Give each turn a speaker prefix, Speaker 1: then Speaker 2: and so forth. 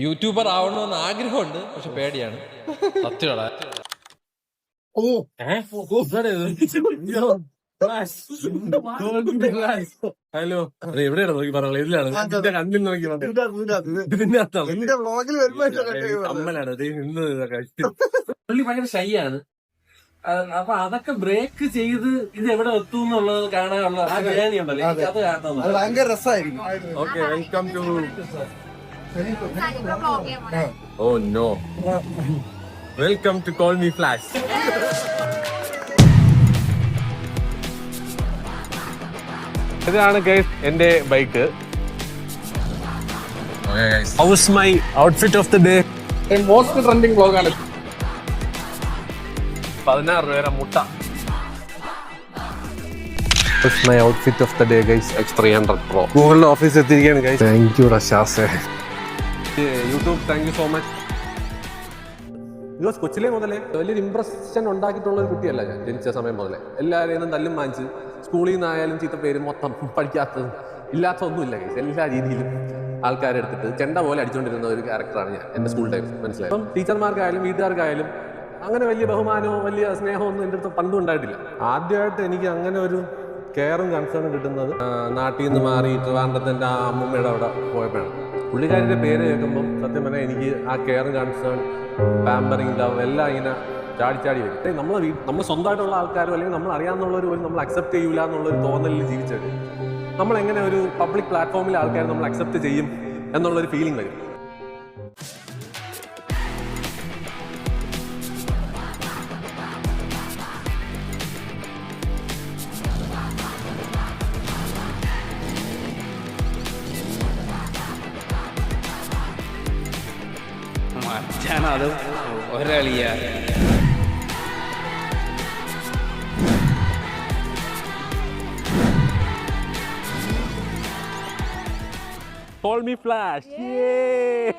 Speaker 1: YouTuber ആവണമെന്ന് ആഗ്രഹമുണ്ട്, പക്ഷെ പേടിയാണ്. സത്യമാടാ.
Speaker 2: ഹലോ, എവിടെയാണ് നോക്കി പറഞ്ഞത്? ഇതിലാണ് കണ്ണിൽ നോക്കി അമ്മലാണ് പുള്ളി ഭയങ്കര ഷൈ ആണ്. അപ്പൊ അതൊക്കെ ബ്രേക്ക് ചെയ്ത് ഇത് എവിടെ എത്തും എന്നുള്ളത് കാണാനുള്ള ആ ജേണി ഉണ്ടല്ലോ, അത് കാണണം.
Speaker 3: ഭയങ്കര രസമായിരിക്കും.
Speaker 2: Okay, welcome to. Oh no, welcome to call me Flash. ഇതാണ് ഗൈസ് എന്റെ bike. How is my outfit of the day? Most trending വ്ലോഗാണ്. 16 രൂപ മുട്ട. My outfit of the day guys, X300 Pro. ഗൂഗിളിന്റെ ഓഫീസ് എത്തിയിരിക്കുകയാണ് ഗൈസ്. താങ്ക് യു റഷാസെ. YouTube thank you so much. കൊച്ചിലെ മുതലേ വലിയൊരു ഇംപ്രഷൻ ഉണ്ടാക്കിയിട്ടുള്ള ഒരു കുട്ടിയല്ല ഞാൻ. ജനിച്ച സമയം മുതലേ എല്ലാവരെയും തല്ലും വാങ്ങിച്ച് സ്കൂളിൽ നിന്നായാലും ചീത്ത പേര്, മൊത്തം പഠിക്കാത്തതും ഇല്ലാത്തതൊന്നുമില്ല ഗൈസ്. എല്ലാ രീതിയിലും ആൾക്കാരെ എടുത്തിട്ട് ചെണ്ട പോലെ അടിച്ചുകൊണ്ടിരുന്ന ഒരു ക്യാരക്ടറാണ് ഞാൻ എൻ്റെ സ്കൂൾ ടൈം. മനസ്സിലായി. അപ്പം ടീച്ചർമാർക്കായാലും വീട്ടുകാർക്കായാലും അങ്ങനെ വലിയ ബഹുമാനമോ വലിയ സ്നേഹമോ ഒന്നും എൻ്റെ അടുത്ത് പണ്ടും ഉണ്ടായിട്ടില്ല. ആദ്യമായിട്ട് എനിക്ക് അങ്ങനെ ഒരു കെയറും കൺസേണും കിട്ടുന്നത് നാട്ടിൽ നിന്ന് മാറി ട്രിവാൻഡ്രത്ത് എൻ്റെ ആ അമ്മൂമ്മയുടെ അവിടെ പോയപ്പോഴാണ്. പുള്ളിക്കാരിയുടെ പേര് കേൾക്കുമ്പം സത്യം പറഞ്ഞാൽ എനിക്ക് ആ കെയറും കൺസേൺ, പാമ്പറിങ്, ലവ് എല്ലാം ഇങ്ങനെ ചാടി വരും. നമ്മൾ സ്വന്തമായിട്ടുള്ള ആൾക്കാരോ അല്ലെങ്കിൽ നമ്മൾ അറിയാവുന്നവർ പോലും നമ്മൾ അക്സെപ്റ്റ് ചെയ്യൂല എന്നുള്ളൊരു തോന്നലിൽ ജീവിച്ചത് നമ്മളെങ്ങനെ ഒരു പബ്ലിക് പ്ലാറ്റ്ഫോമിൽ ആൾക്കാർ നമ്മൾ അക്സെപ്റ്റ് ചെയ്യും എന്നുള്ളൊരു ഫീലിംഗ് വരും.
Speaker 1: അത് ഒരളിയ
Speaker 2: Call me Flash. Yeah.